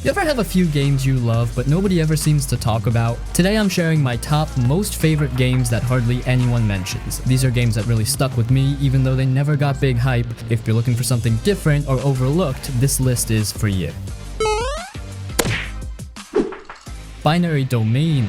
You ever have a few games you love but nobody ever seems to talk about? Today I'm sharing my top most favorite games that hardly anyone mentions. These are games that really stuck with me even though they never got big hype. If you're looking for something different or overlooked, this list is for you. Binary Domain.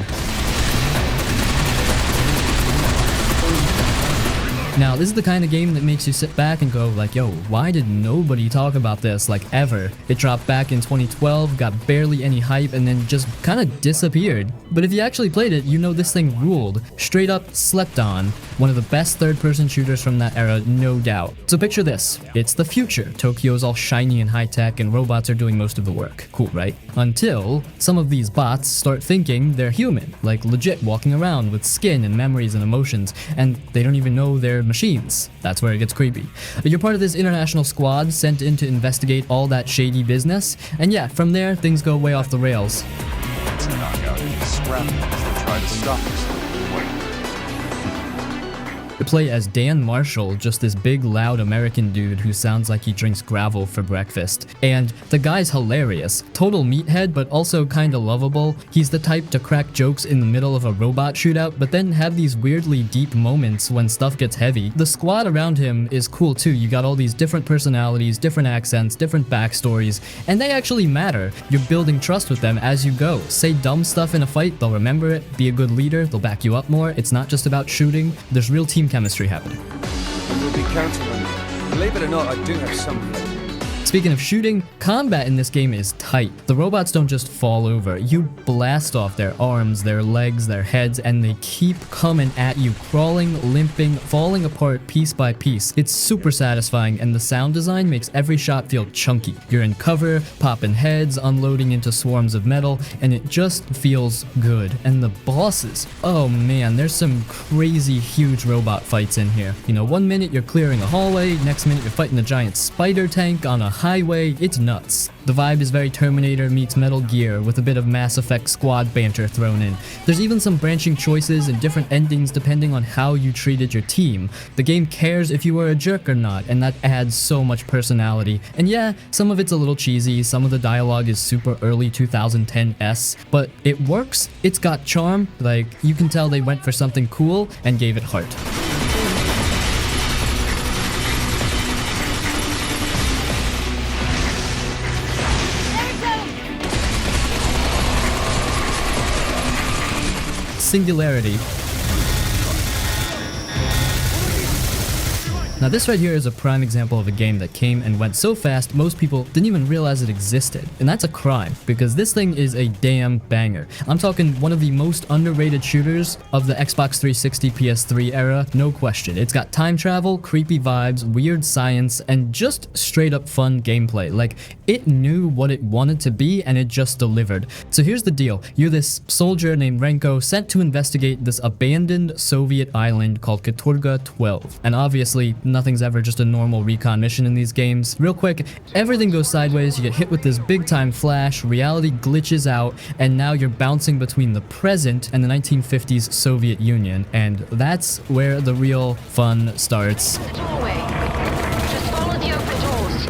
Now, this is the kind of game that makes you sit back and go like, yo, why did nobody talk about this, like, ever? It dropped back in 2012, got barely any hype, and then just kind of disappeared. But if you actually played it, you know this thing ruled. Straight up slept on. One of the best third-person shooters from that era, no doubt. So picture this. It's the future. Tokyo's all shiny and high-tech, and robots are doing most of the work. Cool, right? Until some of these bots start thinking they're human, like legit walking around with skin and memories and emotions, and they don't even know they're machines. That's where it gets creepy. You're part of this international squad sent in to investigate all that shady business, and yeah, from there, things go way off the rails. It's a knockout. Scrapping as they try to stop us. You play as Dan Marshall, just this big, loud American dude who sounds like he drinks gravel for breakfast. And the guy's hilarious. Total meathead, but also kinda lovable. He's the type to crack jokes in the middle of a robot shootout, but then have these weirdly deep moments when stuff gets heavy. The squad around him is cool too. You got all these different personalities, different accents, different backstories, and they actually matter. You're building trust with them as you go. Say dumb stuff in a fight, they'll remember it. Be a good leader, they'll back you up more. It's not just about shooting. There's real team chemistry happening. We will be counting on you. Believe it or not, I do have some faith. Speaking of shooting, combat in this game is tight. The robots don't just fall over. You blast off their arms, their legs, their heads, and they keep coming at you, crawling, limping, falling apart piece by piece. It's super satisfying, and the sound design makes every shot feel chunky. You're in cover, popping heads, unloading into swarms of metal, and it just feels good. And the bosses, oh man, there's some crazy huge robot fights in here. You know, one minute you're clearing a hallway, next minute you're fighting a giant spider tank on a highway. It's nuts. The vibe is very Terminator meets Metal Gear with a bit of Mass Effect squad banter thrown in. There's even some branching choices and different endings depending on how you treated your team. The game cares if you were a jerk or not, and that adds so much personality. And yeah, some of it's a little cheesy, some of the dialogue is super early 2010s, but it works. It's got charm. Like, you can tell they went for something cool and gave it heart. Singularity. Now this right here is a prime example of a game that came and went so fast most people didn't even realize it existed. And that's a crime, because this thing is a damn banger. I'm talking one of the most underrated shooters of the Xbox 360 PS3 era, no question. It's got time travel, creepy vibes, weird science, and just straight up fun gameplay. Like, it knew what it wanted to be and it just delivered. So here's the deal. You're this soldier named Renko sent to investigate this abandoned Soviet island called Katurga 12. And obviously, nothing's ever just a normal recon mission in these games. Real quick, everything goes sideways, you get hit with this big time flash, reality glitches out, and now you're bouncing between the present and the 1950s Soviet Union, and that's where the real fun starts. The doorway. Just follow the open doors.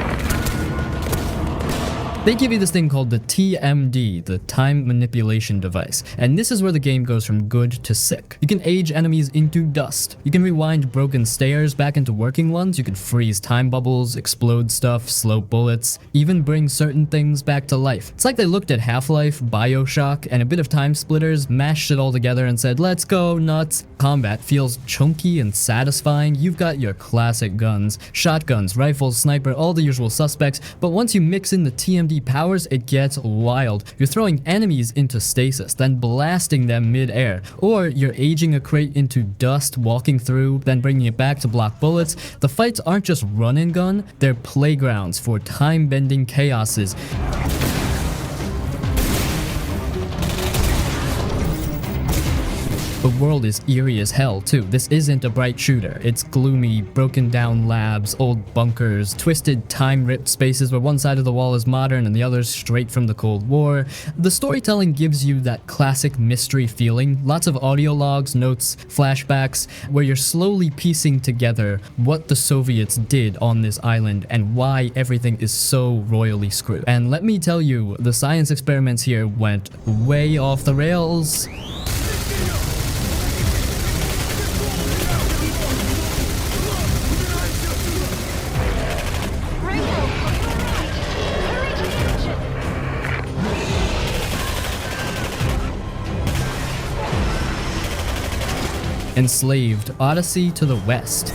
They give you this thing called the TMD, the Time Manipulation Device, and this is where the game goes from good to sick. You can age enemies into dust. You can rewind broken stairs back into working ones. You can freeze time bubbles, explode stuff, slow bullets, even bring certain things back to life. It's like they looked at Half-Life, BioShock, and a bit of Time Splitters, mashed it all together and said, let's go nuts. Combat feels chunky and satisfying. You've got your classic guns, shotguns, rifles, sniper, all the usual suspects, but once you mix in the TMD powers, it gets wild. You're throwing enemies into stasis, then blasting them mid-air, or you're aging a crate into dust, walking through, then bringing it back to block bullets. The fights aren't just run and gun, they're playgrounds for time-bending chaoses. The world is eerie as hell too. This isn't a bright shooter. It's gloomy, broken down labs, old bunkers, twisted time-ripped spaces where one side of the wall is modern and the other's straight from the Cold War. The storytelling gives you that classic mystery feeling. Lots of audio logs, notes, flashbacks, where you're slowly piecing together what the Soviets did on this island and why everything is so royally screwed. And let me tell you, the science experiments here went way off the rails. Enslaved, Odyssey to the west.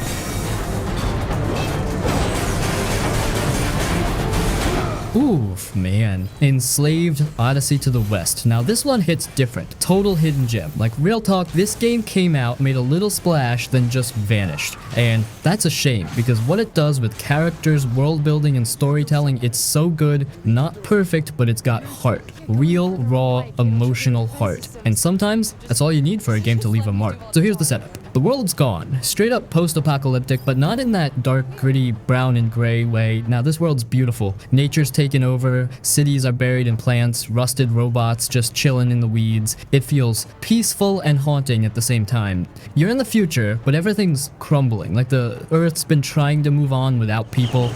Oof, man. Enslaved, Odyssey to the west. Now this one hits different. Total hidden gem. Like real talk, this game came out, made a little splash, then just vanished. And that's a shame because what it does with characters, world building, and storytelling, it's so good. Not perfect, but it's got heart. Real, raw, emotional heart. And sometimes that's all you need for a game to leave a mark. So here's the setup. The world's gone. Straight up post-apocalyptic, but not in that dark, gritty, brown and gray way. Now this world's beautiful. Nature's taken over, cities are buried in plants, rusted robots just chilling in the weeds. It feels peaceful and haunting at the same time. You're in the future, but everything's crumbling. Like the Earth's been trying to move on without people.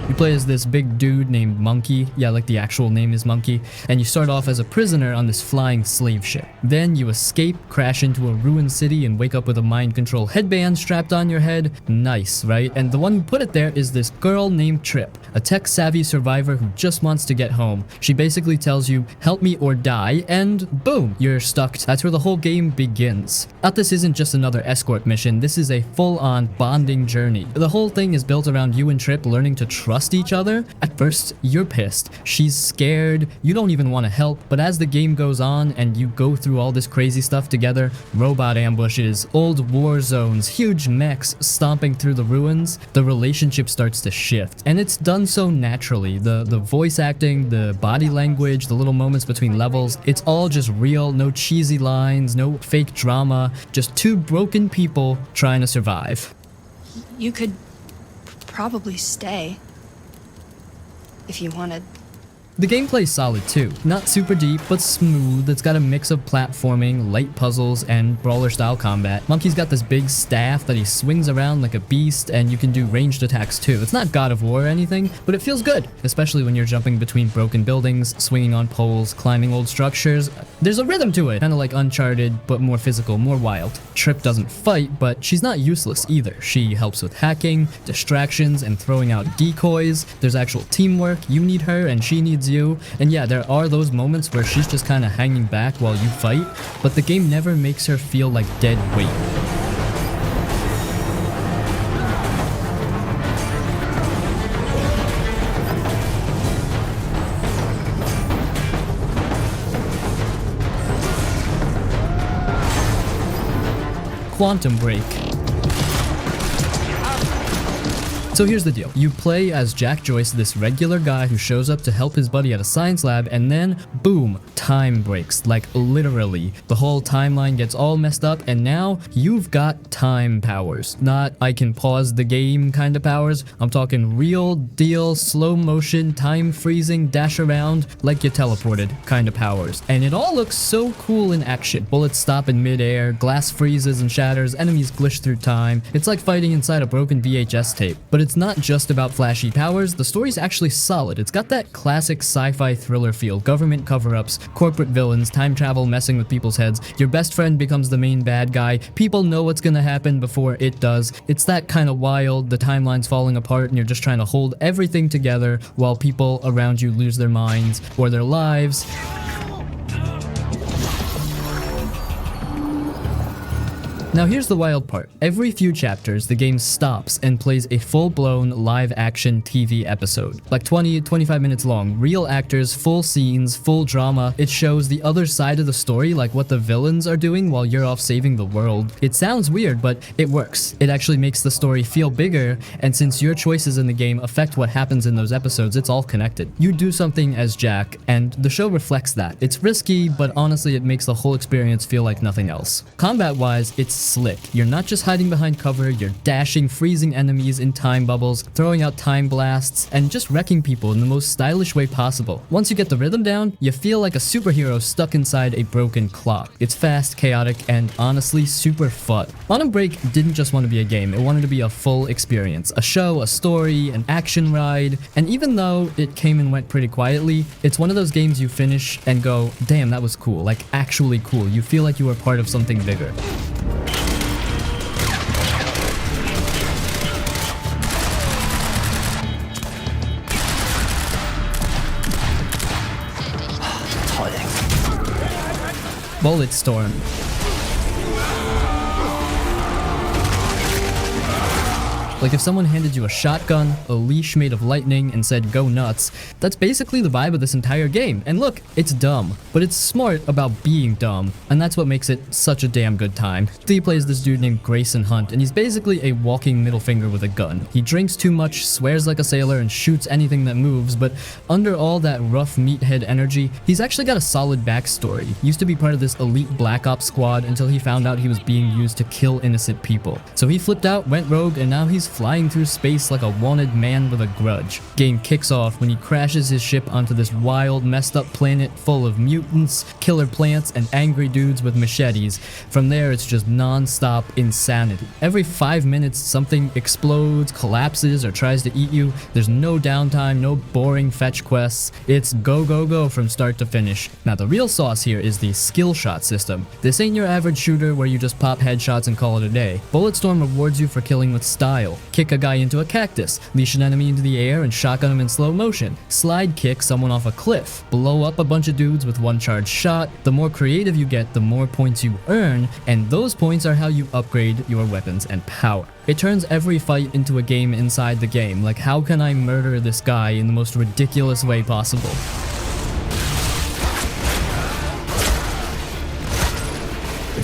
You play as this big dude named Monkey, yeah, like the actual name is Monkey, and you start off as a prisoner on this flying slave ship. Then you escape, crash into a ruined city, and wake up with a mind control headband strapped on your head. Nice, right? And the one who put it there is this girl named Trip, a tech-savvy survivor who just wants to get home. She basically tells you, help me or die, and boom, you're stuck. That's where the whole game begins. But this isn't just another escort mission, this is a full-on bonding journey. The whole thing is built around you and Trip learning to trust each other. At first, you're pissed, she's scared, you don't even want to help, but as the game goes on and you go through all this crazy stuff together, robot ambushes, old war zones, huge mechs stomping through the ruins, the relationship starts to shift. And it's done so naturally. The voice acting, the body language, the little moments between levels, it's all just real, no cheesy lines, no fake drama, just two broken people trying to survive. You could probably stay. If you wanted. The gameplay's solid too. Not super deep, but smooth. It's got a mix of platforming, light puzzles, and brawler-style combat. Monkey's got this big staff that he swings around like a beast, and you can do ranged attacks too. It's not God of War or anything, but it feels good, especially when you're jumping between broken buildings, swinging on poles, climbing old structures. There's a rhythm to it, kind of like Uncharted, but more physical, more wild. Trip doesn't fight, but she's not useless either. She helps with hacking, distractions, and throwing out decoys. There's actual teamwork. You need her, and she needs you. And yeah, there are those moments where she's just kind of hanging back while you fight, but the game never makes her feel like dead weight. Quantum Break. So here's the deal. You play as Jack Joyce, this regular guy who shows up to help his buddy at a science lab, and then, boom, time breaks. Like, literally. The whole timeline gets all messed up, and now you've got time powers. Not I can pause the game kind of powers. I'm talking real deal, slow motion, time freezing, dash around, like you're teleported kind of powers. And it all looks so cool in action. Bullets stop in midair, glass freezes and shatters, enemies glitch through time. It's like fighting inside a broken VHS tape. But it's not just about flashy powers, the story's actually solid. It's got that classic sci-fi thriller feel, government cover-ups, corporate villains, time travel messing with people's heads, your best friend becomes the main bad guy, people know what's gonna happen before it does. It's that kind of wild, the timeline's falling apart and you're just trying to hold everything together while people around you lose their minds or their lives. Now here's the wild part. Every few chapters, the game stops and plays a full-blown live-action TV episode. Like 20-25 minutes long, real actors, full scenes, full drama. It shows the other side of the story, like what the villains are doing while you're off saving the world. It sounds weird, but it works. It actually makes the story feel bigger, and since your choices in the game affect what happens in those episodes, it's all connected. You do something as Jack, and the show reflects that. It's risky, but honestly it makes the whole experience feel like nothing else. Combat-wise, it's slick. You're not just hiding behind cover, you're dashing, freezing enemies in time bubbles, throwing out time blasts, and just wrecking people in the most stylish way possible. Once you get the rhythm down, you feel like a superhero stuck inside a broken clock. It's fast, chaotic, and honestly super fun. Quantum Break didn't just want to be a game, it wanted to be a full experience. A show, a story, an action ride, and even though it came and went pretty quietly, it's one of those games you finish and go, damn, that was cool, like actually cool. You feel like you were part of something bigger. Bulletstorm. Like if someone handed you a shotgun, a leash made of lightning, and said go nuts, that's basically the vibe of this entire game. And look, it's dumb, but it's smart about being dumb, and that's what makes it such a damn good time. He plays this dude named Grayson Hunt, and he's basically a walking middle finger with a gun. He drinks too much, swears like a sailor, and shoots anything that moves, but under all that rough meathead energy, he's actually got a solid backstory. He used to be part of this elite Black Ops squad until he found out he was being used to kill innocent people. So he flipped out, went rogue, and now he's flying through space like a wanted man with a grudge. Game kicks off when he crashes his ship onto this wild, messed up planet full of mutants, killer plants, and angry dudes with machetes. From there, it's just non-stop insanity. Every 5 minutes, something explodes, collapses, or tries to eat you. There's no downtime, no boring fetch quests. It's go, go, go from start to finish. Now, the real sauce here is the skill shot system. This ain't your average shooter where you just pop headshots and call it a day. Bulletstorm rewards you for killing with style. Kick a guy into a cactus, leash an enemy into the air and shotgun him in slow motion, slide kick someone off a cliff, blow up a bunch of dudes with one charged shot. The more creative you get, the more points you earn, and those points are how you upgrade your weapons and power. It turns every fight into a game inside the game, like how can I murder this guy in the most ridiculous way possible?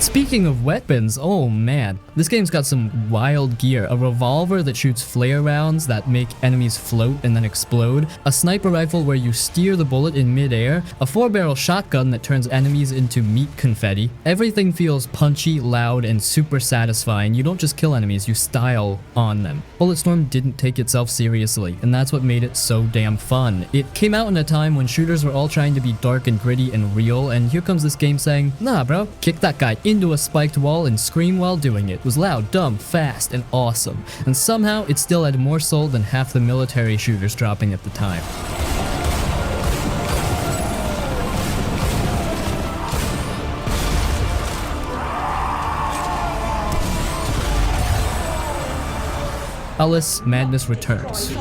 Speaking of weapons, oh man, this game's got some wild gear. A revolver that shoots flare rounds that make enemies float and then explode, a sniper rifle where you steer the bullet in midair, a 4-barrel shotgun that turns enemies into meat confetti. Everything feels punchy, loud, and super satisfying. You don't just kill enemies, you style on them. Bulletstorm didn't take itself seriously, and that's what made it so damn fun. It came out in a time when shooters were all trying to be dark and gritty and real, and here comes this game saying, nah bro, kick that guy into a spiked wall and scream while doing it. It was loud, dumb, fast, and awesome. And somehow it still had more soul than half the military shooters dropping at the time. Alice, Madness Returns.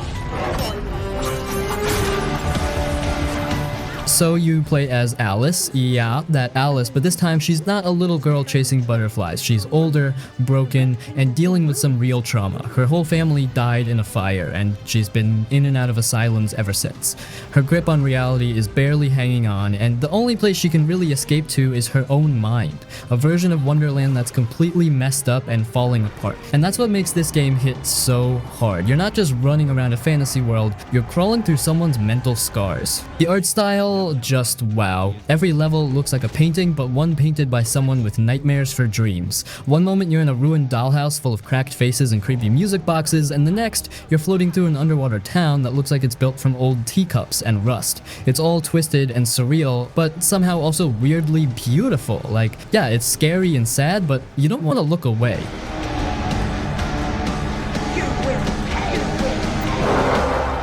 So you play as Alice, yeah, that Alice, but this time she's not a little girl chasing butterflies. She's older, broken, and dealing with some real trauma. Her whole family died in a fire, and she's been in and out of asylums ever since. Her grip on reality is barely hanging on, and the only place she can really escape to is her own mind, a version of Wonderland that's completely messed up and falling apart. And that's what makes this game hit so hard. You're not just running around a fantasy world, you're crawling through someone's mental scars. The art style, just wow. Every level looks like a painting, but one painted by someone with nightmares for dreams. One moment you're in a ruined dollhouse full of cracked faces and creepy music boxes, and the next, you're floating through an underwater town that looks like it's built from old teacups and rust. It's all twisted and surreal, but somehow also weirdly beautiful. Like, yeah, it's scary and sad, but you don't want to look away.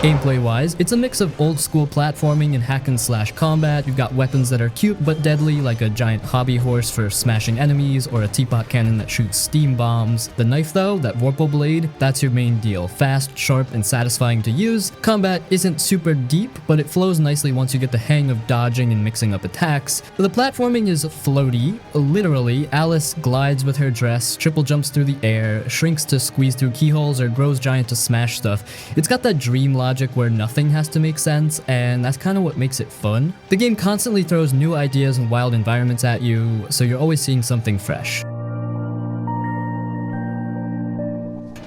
Gameplay-wise, it's a mix of old-school platforming and hack-and-slash combat. You've got weapons that are cute but deadly, like a giant hobby horse for smashing enemies, or a teapot cannon that shoots steam bombs. The knife though, that Vorpal blade, that's your main deal. Fast, sharp, and satisfying to use. Combat isn't super deep, but it flows nicely once you get the hang of dodging and mixing up attacks. But the platforming is floaty. Literally, Alice glides with her dress, triple jumps through the air, shrinks to squeeze through keyholes, or grows giant to smash stuff. It's got that dream logic where nothing has to make sense, and that's kind of what makes it fun. The game constantly throws new ideas and wild environments at you, so you're always seeing something fresh.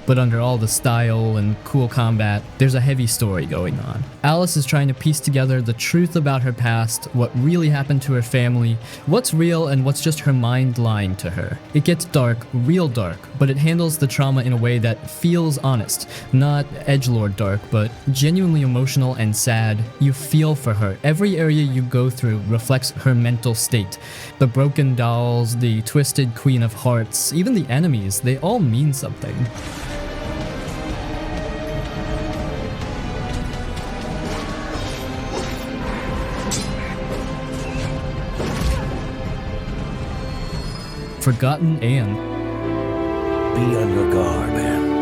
But under all the style and cool combat, there's a heavy story going on. Alice is trying to piece together the truth about her past, what really happened to her family, what's real and what's just her mind lying to her. It gets dark, real dark, but it handles the trauma in a way that feels honest. Not edgelord dark, but genuinely emotional and sad. You feel for her. Every area you go through reflects her mental state. The broken dolls, the twisted Queen of Hearts, even the enemies, they all mean something. Forgotten Anne. Be on your guard, man.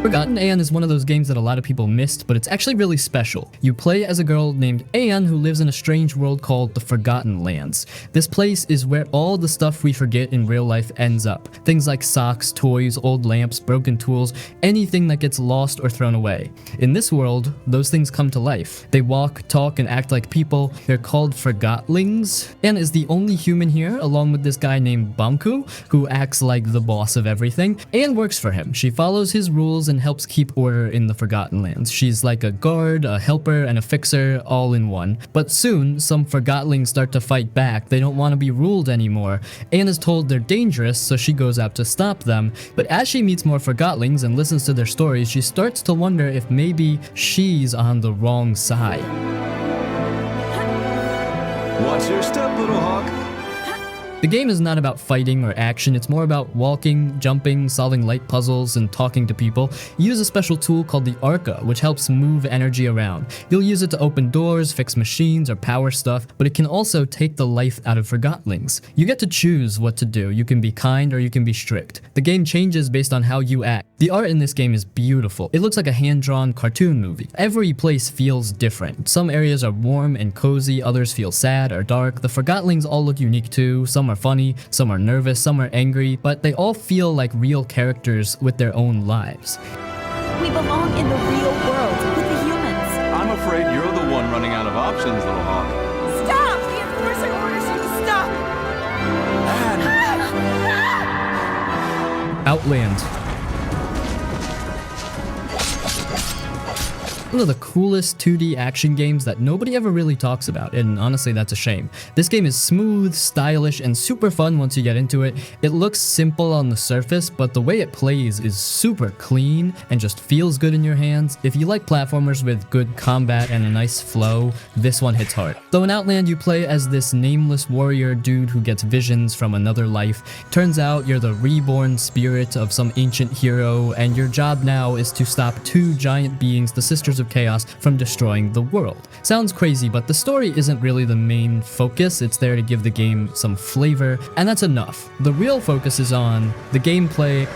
Forgotten Anne is one of those games that a lot of people missed, but it's actually really special. You play as a girl named Anne who lives in a strange world called the Forgotten Lands. This place is where all the stuff we forget in real life ends up. Things like socks, toys, old lamps, broken tools, anything that gets lost or thrown away. In this world, those things come to life. They walk, talk, and act like people. They're called Forgotlings. Anne is the only human here, along with this guy named Bamku, who acts like the boss of everything. Anne works for him. She follows his rules and helps keep order in the Forgotten Lands. She's like a guard, a helper, and a fixer all in one. But soon, some Forgotlings start to fight back. They don't want to be ruled anymore. Anne is told they're dangerous, so she goes out to stop them. But as she meets more Forgotlings and listens to their stories, she starts to wonder if maybe she's on the wrong side. Watch your step, little hawk. The game is not about fighting or action, it's more about walking, jumping, solving light puzzles, and talking to people. You use a special tool called the Arca, which helps move energy around. You'll use it to open doors, fix machines, or power stuff, but it can also take the life out of Forgotlings. You get to choose what to do. You can be kind or you can be strict. The game changes based on how you act. The art in this game is beautiful. It looks like a hand-drawn cartoon movie. Every place feels different. Some areas are warm and cozy, others feel sad or dark. The Forgotlings all look unique too. Some are funny, some are nervous, some are angry, but they all feel like real characters with their own lives. We belong in the real world with the humans. I'm afraid you're the one running out of options, little hawk. Stop! The enforcer orders you to stop! Outland. One of the coolest 2D action games that nobody ever really talks about, and honestly that's a shame. This game is smooth, stylish, and super fun once you get into it. It looks simple on the surface, but the way it plays is super clean and just feels good in your hands. If you like platformers with good combat and a nice flow, this one hits hard. Though in Outland you play as this nameless warrior dude who gets visions from another life. Turns out you're the reborn spirit of some ancient hero, and your job now is to stop two giant beings, the Sisters of Chaos, from destroying the world. Sounds crazy, but the story isn't really the main focus. It's there to give the game some flavor, and that's enough. The real focus is on the gameplay.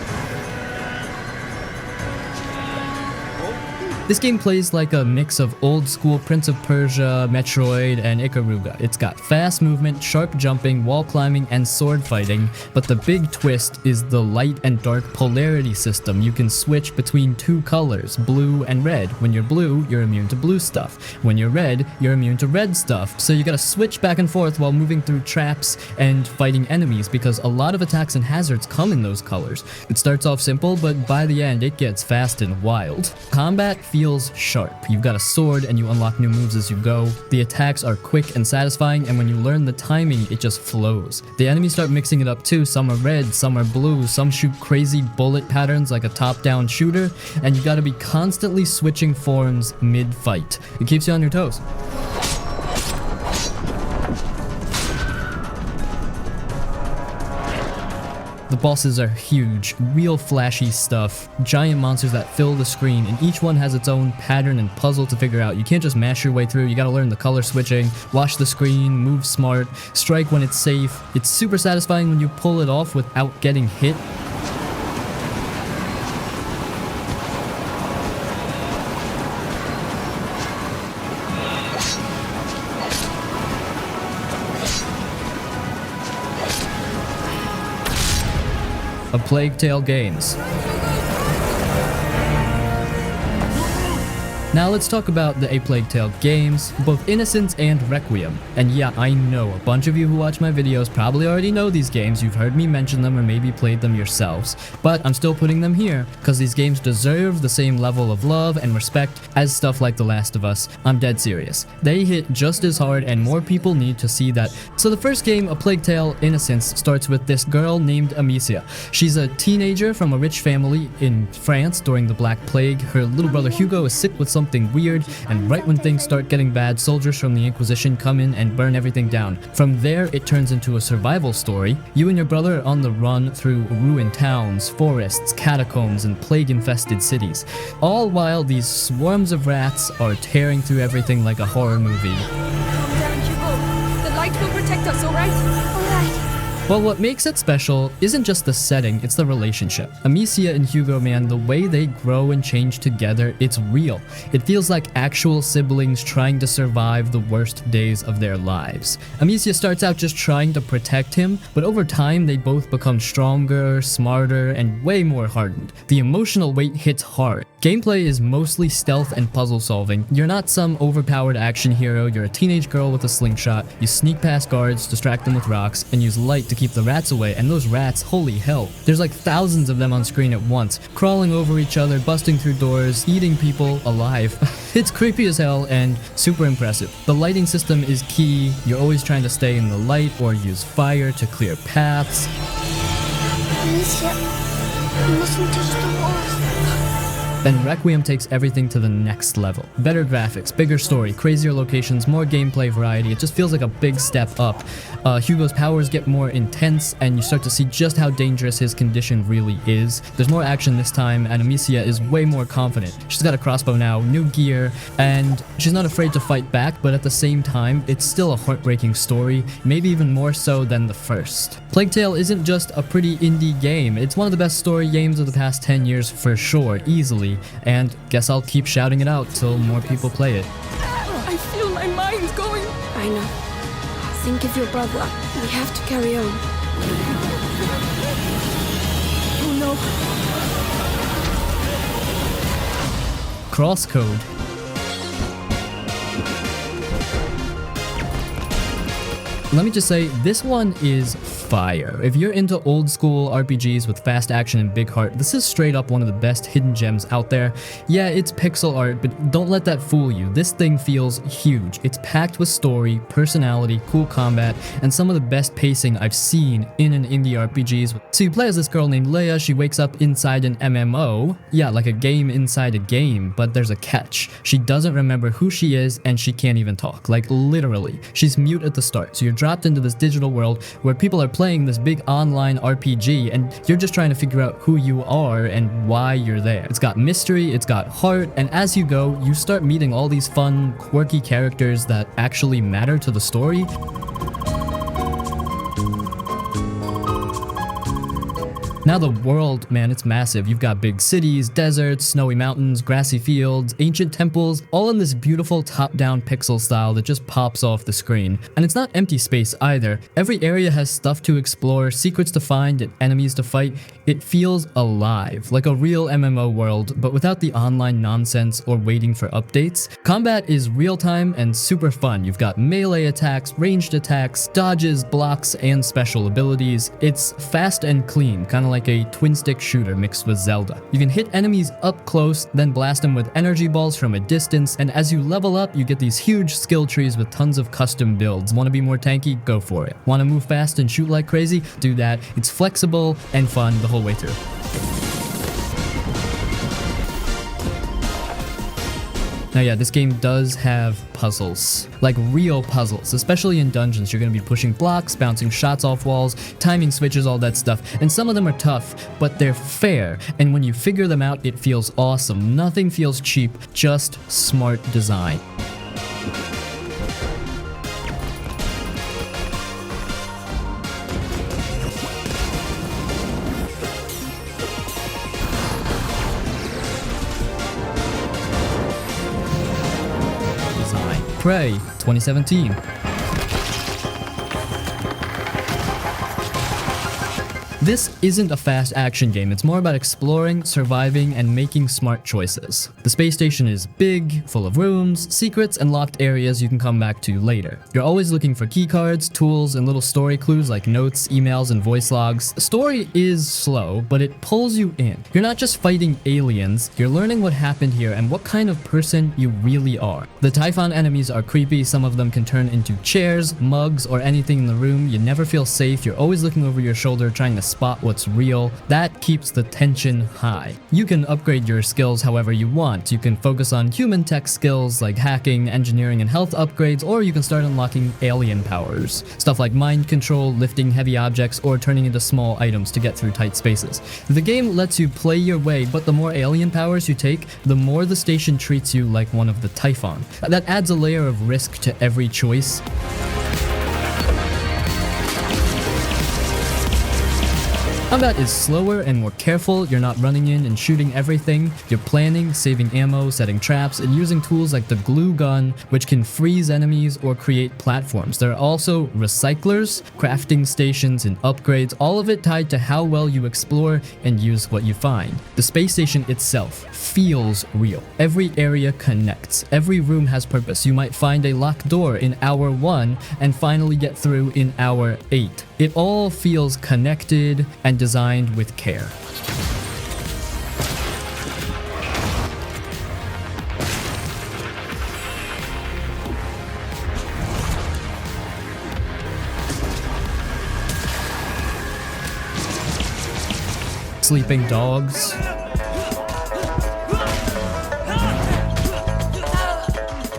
This game plays like a mix of old school Prince of Persia, Metroid, and Ikaruga. It's got fast movement, sharp jumping, wall climbing, and sword fighting, but the big twist is the light and dark polarity system. You can switch between two colors, blue and red. When you're blue, you're immune to blue stuff. When you're red, you're immune to red stuff. So you gotta switch back and forth while moving through traps and fighting enemies, because a lot of attacks and hazards come in those colors. It starts off simple, but by the end, it gets fast and wild. Combat feels sharp. You've got a sword and you unlock new moves as you go. The attacks are quick and satisfying, and when you learn the timing, it just flows. The enemies start mixing it up too. Some are red, some are blue, some shoot crazy bullet patterns like a top-down shooter, and you gotta be constantly switching forms mid-fight. It keeps you on your toes. The bosses are huge, real flashy stuff, giant monsters that fill the screen, and each one has its own pattern and puzzle to figure out. You can't just mash your way through, you gotta learn the color switching, watch the screen, move smart, strike when it's safe. It's super satisfying when you pull it off without getting hit. A Plague Tale Games. Now let's talk about the A Plague Tale games, both Innocence and Requiem. And yeah, I know a bunch of you who watch my videos probably already know these games, you've heard me mention them or maybe played them yourselves. But I'm still putting them here, because these games deserve the same level of love and respect as stuff like The Last of Us. I'm dead serious. They hit just as hard and more people need to see that. So the first game, A Plague Tale Innocence, starts with this girl named Amicia. She's a teenager from a rich family in France during the Black Plague. Her little brother Hugo is sick with something weird, and right when things start getting bad, soldiers from the Inquisition come in and burn everything down. From there, it turns into a survival story. You and your brother are on the run through ruined towns, forests, catacombs, and plague-infested cities, all while these swarms of rats are tearing through everything like a horror movie. Calm down, Hugo. The light will protect us, alright? Alright. Well, what makes it special isn't just the setting, it's the relationship. Amicia and Hugo, man, the way they grow and change together, it's real. It feels like actual siblings trying to survive the worst days of their lives. Amicia starts out just trying to protect him, but over time they both become stronger, smarter, and way more hardened. The emotional weight hits hard. Gameplay is mostly stealth and puzzle solving. You're not some overpowered action hero, you're a teenage girl with a slingshot. You sneak past guards, distract them with rocks, and use light to keep the rats away, and those rats, holy hell. There's like thousands of them on screen at once, crawling over each other, busting through doors, eating people alive. It's creepy as hell and super impressive. The lighting system is key. You're always trying to stay in the light or use fire to clear paths. Alicia, you mustn't touch the walls. Then Requiem takes everything to the next level. Better graphics, bigger story, crazier locations, more gameplay variety. It just feels like a big step up. Hugo's powers get more intense, and you start to see just how dangerous his condition really is. There's more action this time, and Amicia is way more confident. She's got a crossbow now, new gear, and she's not afraid to fight back, but at the same time, it's still a heartbreaking story, maybe even more so than the first. Plague Tale isn't just a pretty indie game, it's one of the best story games of the past 10 years for sure, easily, and guess I'll keep shouting it out till more people play it. I feel my mind going. I know. Think of your brother. We have to carry on. Oh no. CrossCode. Let me just say, this one is fire. If you're into old school RPGs with fast action and big heart, this is straight up one of the best hidden gems out there. Yeah, it's pixel art, but don't let that fool you. This thing feels huge. It's packed with story, personality, cool combat, and some of the best pacing I've seen in an indie RPGs. So you play as this girl named Leia. She wakes up inside an MMO. Yeah, like a game inside a game, but there's a catch. She doesn't remember who she is, and she can't even talk. Like, literally. She's mute at the start, so you're dropped into this digital world where people are playing this big online RPG, and you're just trying to figure out who you are and why you're there. It's got mystery, it's got heart, and as you go, you start meeting all these fun, quirky characters that actually matter to the story. Now the world, man, it's massive. You've got big cities, deserts, snowy mountains, grassy fields, ancient temples, all in this beautiful top-down pixel style that just pops off the screen. And it's not empty space either. Every area has stuff to explore, secrets to find, and enemies to fight. It feels alive, like a real MMO world, but without the online nonsense or waiting for updates. Combat is real-time and super fun. You've got melee attacks, ranged attacks, dodges, blocks, and special abilities. It's fast and clean, kind of like a twin-stick shooter mixed with Zelda. You can hit enemies up close, then blast them with energy balls from a distance, and as you level up, you get these huge skill trees with tons of custom builds. Want to be more tanky? Go for it. Want to move fast and shoot like crazy? Do that. It's flexible and fun the whole way through. Now yeah, this game does have puzzles, like real puzzles, especially in dungeons. You're gonna be pushing blocks, bouncing shots off walls, timing switches, all that stuff, and some of them are tough, but they're fair, and when you figure them out, it feels awesome. Nothing feels cheap, just smart design. Prey 2017. This isn't a fast action game, it's more about exploring, surviving, and making smart choices. The space station is big, full of rooms, secrets, and locked areas you can come back to later. You're always looking for keycards, tools, and little story clues like notes, emails, and voice logs. The story is slow, but it pulls you in. You're not just fighting aliens, you're learning what happened here and what kind of person you really are. The Typhon enemies are creepy, some of them can turn into chairs, mugs, or anything in the room. You never feel safe, you're always looking over your shoulder trying to spot what's real. That keeps the tension high. You can upgrade your skills however you want. You can focus on human tech skills like hacking, engineering, and health upgrades, or you can start unlocking alien powers. Stuff like mind control, lifting heavy objects, or turning into small items to get through tight spaces. The game lets you play your way, but the more alien powers you take, the more the station treats you like one of the Typhon. That adds a layer of risk to every choice. Combat is slower and more careful. You're not running in and shooting everything. You're planning, saving ammo, setting traps, and using tools like the glue gun, which can freeze enemies or create platforms. There are also recyclers, crafting stations, and upgrades, all of it tied to how well you explore and use what you find. The space station itself feels real. Every area connects. Every room has purpose. You might find a locked door in hour 1 and finally get through in hour 8. It all feels connected and designed with care. Sleeping dogs.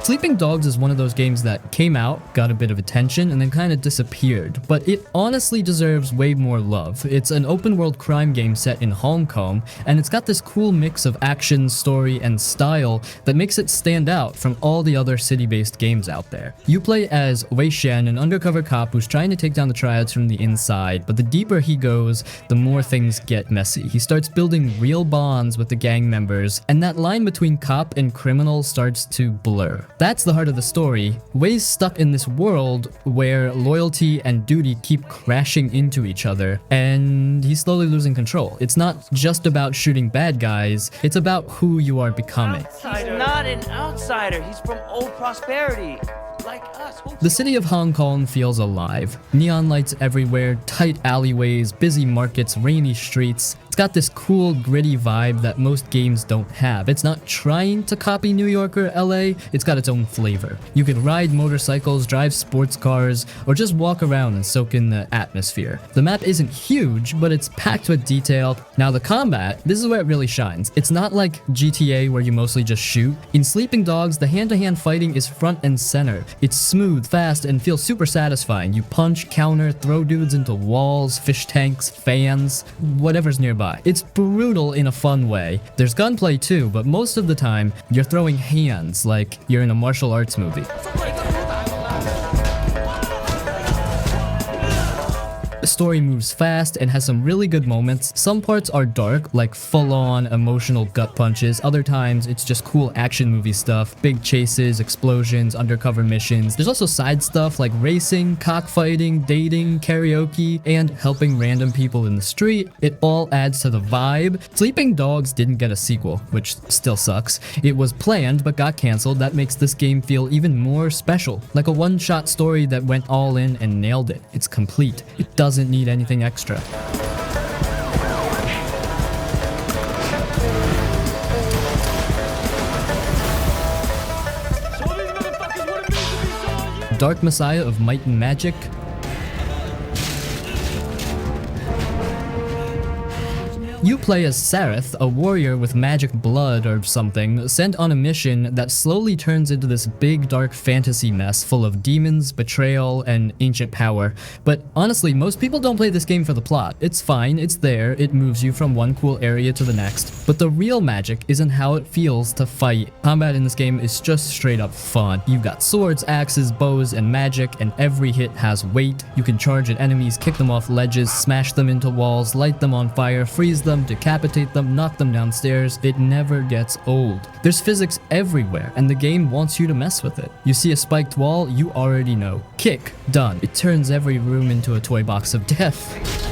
Sleeping Dogs is one of those games that came out, got a bit of attention, and then kind of disappeared, but it honestly deserves way more love. It's an open-world crime game set in Hong Kong, and it's got this cool mix of action, story, and style that makes it stand out from all the other city-based games out there. You play as Wei Shen, an undercover cop who's trying to take down the triads from the inside, but the deeper he goes, the more things get messy. He starts building real bonds with the gang members, and that line between cop and criminal starts to blur. That's the heart of the story. Wei's stuck in this world where loyalty and duty keep crashing into each other, and he's slowly losing control. It's not just about shooting bad guys, it's about who you are becoming. He's not an outsider, he's from old prosperity. Like us. The city of Hong Kong feels alive. Neon lights everywhere, tight alleyways, busy markets, rainy streets. It's got this cool, gritty vibe that most games don't have. It's not trying to copy New York or LA, it's got its own flavor. You can ride motorcycles, drive sports cars, or just walk around and soak in the atmosphere. The map isn't huge, but it's packed with detail. Now the combat, this is where it really shines. It's not like GTA where you mostly just shoot. In Sleeping Dogs, the hand-to-hand fighting is front and center. It's smooth, fast, and feels super satisfying. You punch, counter, throw dudes into walls, fish tanks, fans, whatever's nearby. It's brutal in a fun way. There's gunplay too, but most of the time, you're throwing hands like you're in a martial arts movie. The story moves fast and has some really good moments. Some parts are dark, like full-on emotional gut punches. Other times, it's just cool action movie stuff. Big chases, explosions, undercover missions. There's also side stuff like racing, cockfighting, dating, karaoke, and helping random people in the street. It all adds to the vibe. Sleeping Dogs didn't get a sequel, which still sucks. It was planned but got canceled. That makes this game feel even more special. Like a one-shot story that went all in and nailed it. It's complete. It doesn't need anything extra. Dark Messiah of Might and Magic. You play as Sareth, a warrior with magic blood or something, sent on a mission that slowly turns into this big dark fantasy mess full of demons, betrayal, and ancient power. But honestly, most people don't play this game for the plot. It's fine, it's there, it moves you from one cool area to the next. But the real magic isn't how it feels to fight. Combat in this game is just straight up fun. You've got swords, axes, bows, and magic, and every hit has weight. You can charge at enemies, kick them off ledges, smash them into walls, light them on fire, freeze them, decapitate them, knock them downstairs. It never gets old. There's physics everywhere, and the game wants you to mess with it. You see a spiked wall, you already know. Kick, done. It turns every room into a toy box of death.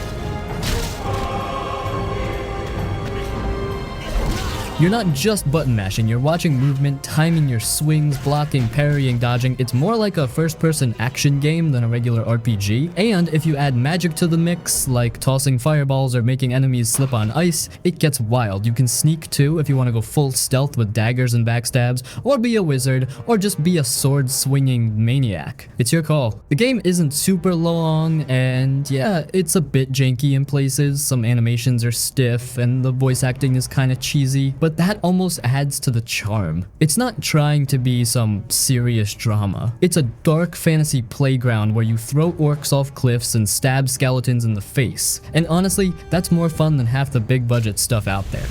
You're not just button mashing, you're watching movement, timing your swings, blocking, parrying, dodging. It's more like a first-person action game than a regular RPG. And if you add magic to the mix, like tossing fireballs or making enemies slip on ice, it gets wild. You can sneak too if you want to go full stealth with daggers and backstabs, or be a wizard, or just be a sword-swinging maniac. It's your call. The game isn't super long, and yeah, it's a bit janky in places. Some animations are stiff, and the voice acting is kind of cheesy, but that almost adds to the charm. It's not trying to be some serious drama. It's a dark fantasy playground where you throw orcs off cliffs and stab skeletons in the face. And honestly, that's more fun than half the big budget stuff out there.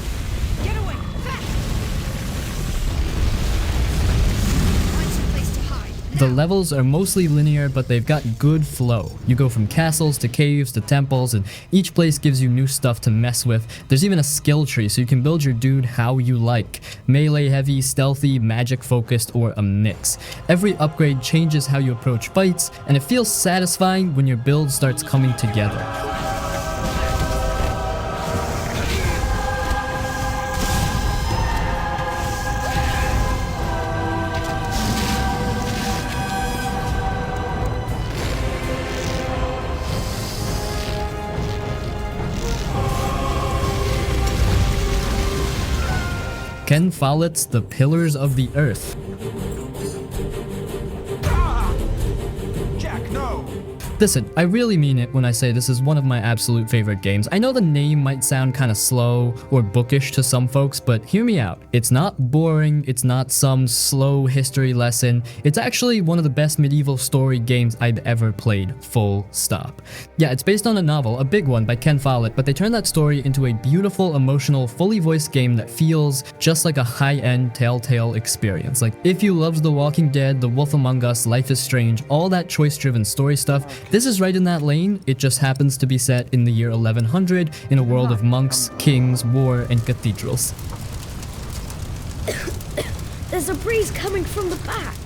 Get away! Fast! Find some place to hide. The levels are mostly linear, but they've got good flow. You go from castles to caves to temples, and each place gives you new stuff to mess with. There's even a skill tree, so you can build your dude how you like. Melee heavy, stealthy, magic focused, or a mix. Every upgrade changes how you approach fights, and it feels satisfying when your build starts coming together. Ken Follett's The Pillars of the Earth. Jack, no! Listen, I really mean it when I say this is one of my absolute favorite games. I know the name might sound kind of slow or bookish to some folks, but hear me out. It's not boring, it's not some slow history lesson. It's actually one of the best medieval story games I've ever played, full stop. Yeah, it's based on a novel, a big one by Ken Follett, but they turned that story into a beautiful, emotional, fully voiced game that feels just like a high-end Telltale experience. Like, if you loved The Walking Dead, The Wolf Among Us, Life is Strange, all that choice-driven story stuff, this is right in that lane. It just happens to be set in the year 1100 in a world of monks, kings, war, and cathedrals. There's a breeze coming from the back.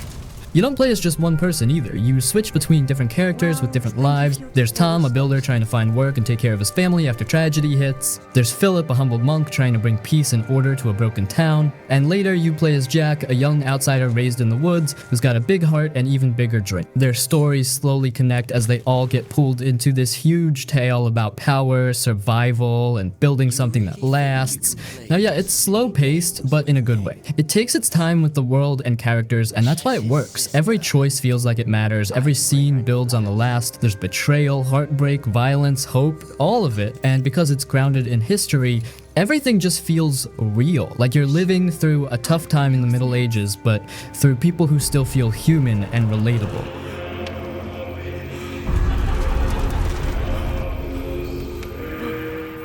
You don't play as just one person either. You switch between different characters with different lives. There's Tom, a builder trying to find work and take care of his family after tragedy hits. There's Philip, a humble monk trying to bring peace and order to a broken town. And later you play as Jack, a young outsider raised in the woods who's got a big heart and even bigger dream. Their stories slowly connect as they all get pulled into this huge tale about power, survival, and building something that lasts. Now yeah, it's slow paced, but in a good way. It takes its time with the world and characters, and that's why it works. Every choice feels like it matters, every scene builds on the last. There's betrayal, heartbreak, violence, hope, all of it. And because it's grounded in history, everything just feels real. Like you're living through a tough time in the Middle Ages, but through people who still feel human and relatable.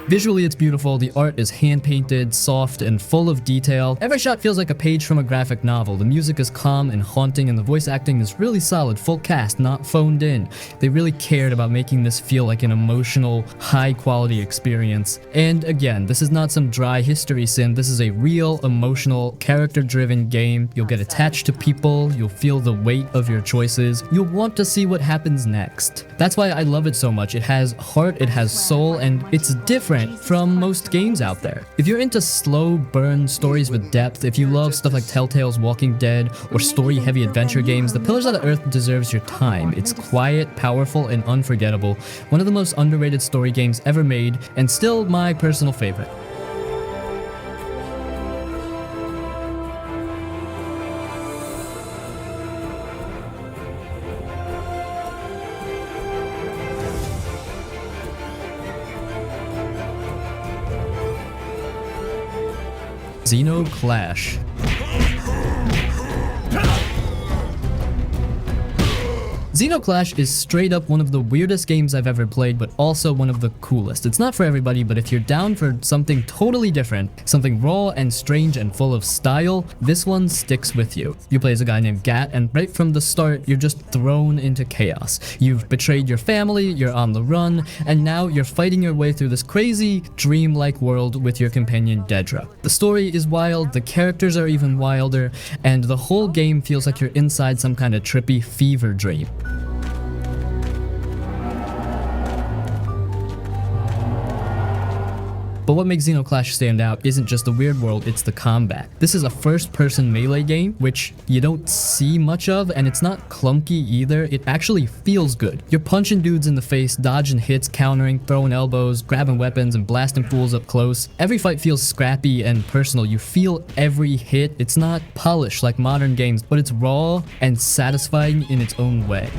Visually, it's beautiful. The art is hand-painted, soft, and full of detail. Every shot feels like a page from a graphic novel. The music is calm and haunting, and the voice acting is really solid, full cast, not phoned in. They really cared about making this feel like an emotional, high-quality experience. And again, this is not some dry history sim. This is a real, emotional, character-driven game. You'll get attached to people. You'll feel the weight of your choices. You'll want to see what happens next. That's why I love it so much. It has heart, it has soul, and it's different from most games out there. If you're into slow burn stories with depth, if you love stuff like Telltale's Walking Dead or story-heavy adventure games, The Pillars of the Earth deserves your time. It's quiet, powerful, and unforgettable. One of the most underrated story games ever made, and still my personal favorite. Xenoclash. Xenoclash is straight up one of the weirdest games I've ever played, but also one of the coolest. It's not for everybody, but if you're down for something totally different, something raw and strange and full of style, this one sticks with you. You play as a guy named Gat, and right from the start, you're just thrown into chaos. You've betrayed your family, you're on the run, and now you're fighting your way through this crazy, dreamlike world with your companion Dedra. The story is wild, the characters are even wilder, and the whole game feels like you're inside some kind of trippy fever dream. But what makes Xenoclash stand out isn't just the weird world, it's the combat. This is a first-person melee game, which you don't see much of, and it's not clunky either. It actually feels good. You're punching dudes in the face, dodging hits, countering, throwing elbows, grabbing weapons, and blasting fools up close. Every fight feels scrappy and personal. You feel every hit. It's not polished like modern games, but it's raw and satisfying in its own way.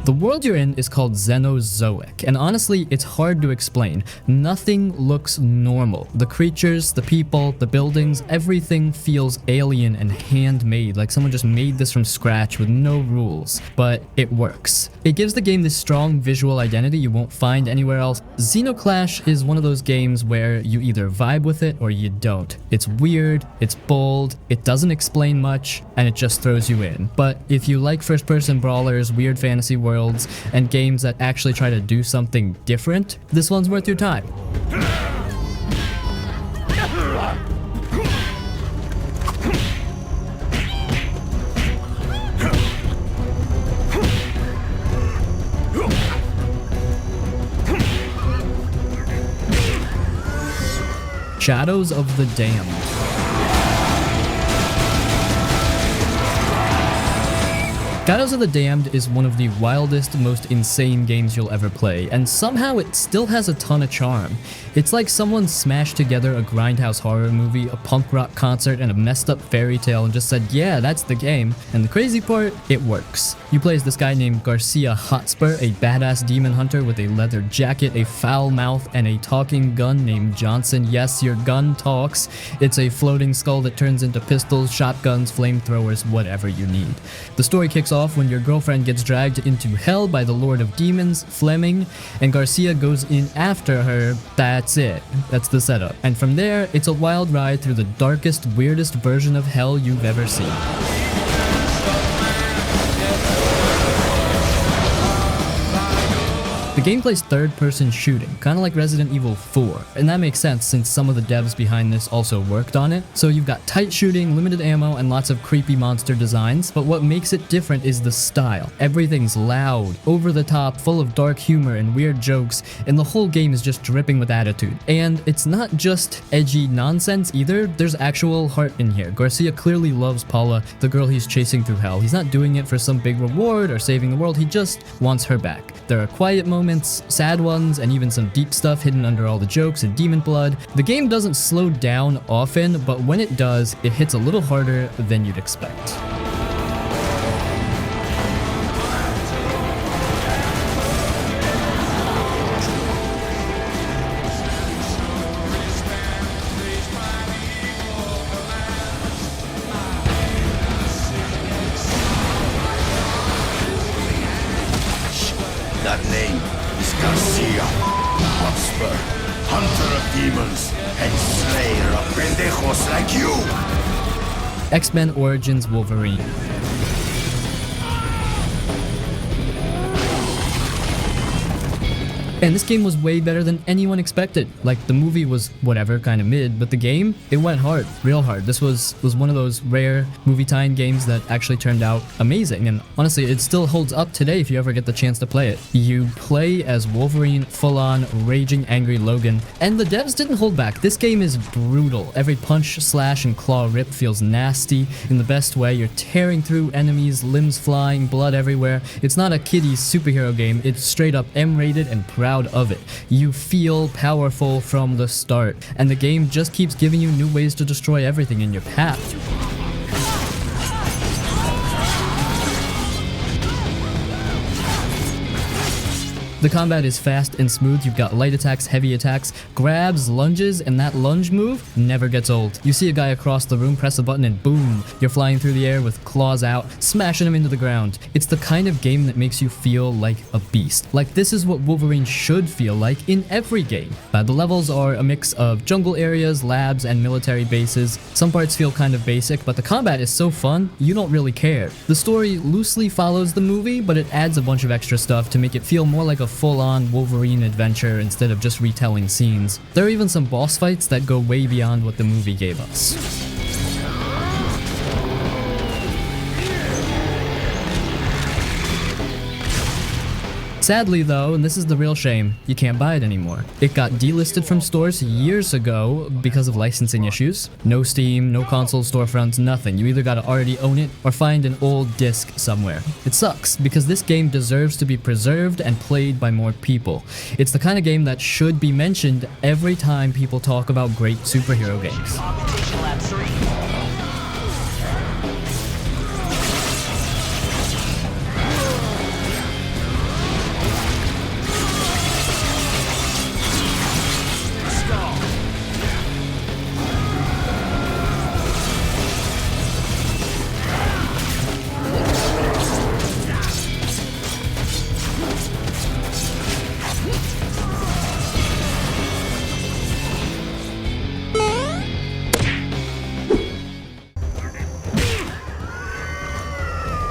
The world you're in is called Xenozoic, and honestly, it's hard to explain. Nothing looks normal. The creatures, the people, the buildings, everything feels alien and handmade, like someone just made this from scratch with no rules. But it works. It gives the game this strong visual identity you won't find anywhere else. Xenoclash is one of those games where you either vibe with it or you don't. It's weird, it's bold, it doesn't explain much, and it just throws you in. But if you like first-person brawlers, weird fantasy worlds, and games that actually try to do something different, this one's worth your time. Shadows of the Damned. Shadows of the Damned is one of the wildest, most insane games you'll ever play, and somehow it still has a ton of charm. It's like someone smashed together a grindhouse horror movie, a punk rock concert, and a messed up fairy tale and just said, yeah, that's the game. And the crazy part, it works. You play as this guy named Garcia Hotspur, a badass demon hunter with a leather jacket, a foul mouth, and a talking gun named Johnson. Yes, your gun talks. It's a floating skull that turns into pistols, shotguns, flamethrowers, whatever you need. The story kicks off when your girlfriend gets dragged into hell by the Lord of Demons, Fleming, and Garcia goes in after her. That's it. That's the setup. And from there, it's a wild ride through the darkest, weirdest version of hell you've ever seen. The game plays third-person shooting, kind of like Resident Evil 4, and that makes sense since some of the devs behind this also worked on it. So you've got tight shooting, limited ammo, and lots of creepy monster designs, but what makes it different is the style. Everything's loud, over the top, full of dark humor and weird jokes, and the whole game is just dripping with attitude. And it's not just edgy nonsense either, there's actual heart in here. Garcia clearly loves Paula, the girl he's chasing through hell. He's not doing it for some big reward or saving the world, he just wants her back. There are quiet moments, sad ones, and even some deep stuff hidden under all the jokes and demon blood. The game doesn't slow down often, but when it does, it hits a little harder than you'd expect. That name is Garcia Hotspur, hunter of demons and slayer of pendejos like you! X-Men Origins Wolverine. And this game was way better than anyone expected. Like, the movie was whatever, kind of mid, but the game, it went hard, real hard. This was one of those rare movie tie-in games that actually turned out amazing, and honestly, it still holds up today if you ever get the chance to play it. You play as Wolverine, full-on, raging, angry Logan, and the devs didn't hold back. This game is brutal. Every punch, slash, and claw rip feels nasty in the best way. You're tearing through enemies, limbs flying, blood everywhere. It's not a kiddie's superhero game, it's straight up M-rated and proud of it. You feel powerful from the start, and the game just keeps giving you new ways to destroy everything in your path. The combat is fast and smooth. You've got light attacks, heavy attacks, grabs, lunges, and that lunge move never gets old. You see a guy across the room, press a button, and boom, you're flying through the air with claws out, smashing him into the ground. It's the kind of game that makes you feel like a beast. Like, this is what Wolverine should feel like in every game. The levels are a mix of jungle areas, labs, and military bases. Some parts feel kind of basic, but the combat is so fun, you don't really care. The story loosely follows the movie, but it adds a bunch of extra stuff to make it feel more like a full-on Wolverine adventure instead of just retelling scenes. There are even some boss fights that go way beyond what the movie gave us. Sadly though, and this is the real shame, you can't buy it anymore. It got delisted from stores years ago because of licensing issues. No Steam, no console storefronts, nothing. You either gotta already own it or find an old disc somewhere. It sucks, because this game deserves to be preserved and played by more people. It's the kind of game that should be mentioned every time people talk about great superhero games. Occupation Lab 3.